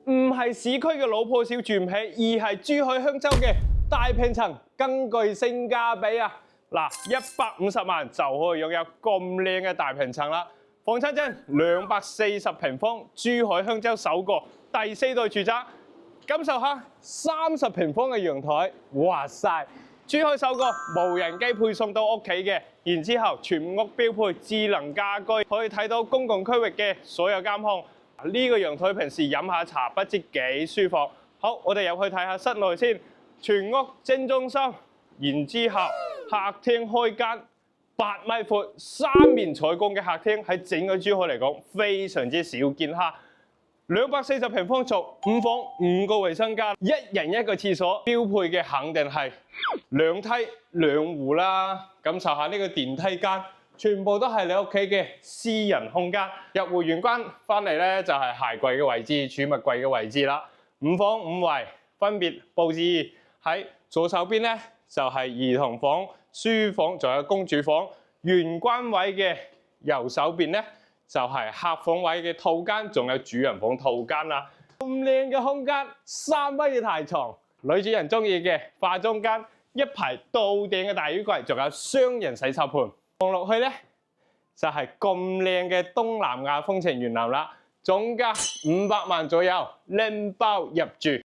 唔係市區嘅老鋪小住唔起，而係珠海香洲嘅大平層，更具性價比啊！嗱，150萬就可以擁有咁靚嘅大平層啦。房產證240平方，珠海香洲首個第4代住宅，感受下30平方嘅陽台，哇塞！珠海首個無人機配送到屋企嘅，然之後全屋標配智能家居，可以睇到公共區域嘅所有監控。呢個陽台平時飲下茶不知幾舒服。好，我哋入去睇下室內先，全屋正中心，然之後客廳開間8米闊3面採光嘅客廳，喺整個珠海嚟講非常之少見嚇。240平方軸5房5個衛生間，1人1個廁所，標配嘅肯定係2梯2戶啦。感受下呢個電梯間，全部都係你屋企嘅私人空間。入戶玄關翻嚟咧，就係鞋櫃嘅位置、儲物櫃嘅位置啦。5房5衛分別佈置喺左手邊咧，就係兒童房、書房，仲有公主房。玄關位嘅右手邊咧，就係客房位嘅套間，仲有主人房套間啦。咁靚嘅空間，3米嘅大床，女主人中意嘅化妝間，一排到頂嘅大衣櫃，仲有雙人洗手盤。望落去咧，就係咁靚嘅東南亞風情園林啦。總價500萬左右，拎包入住。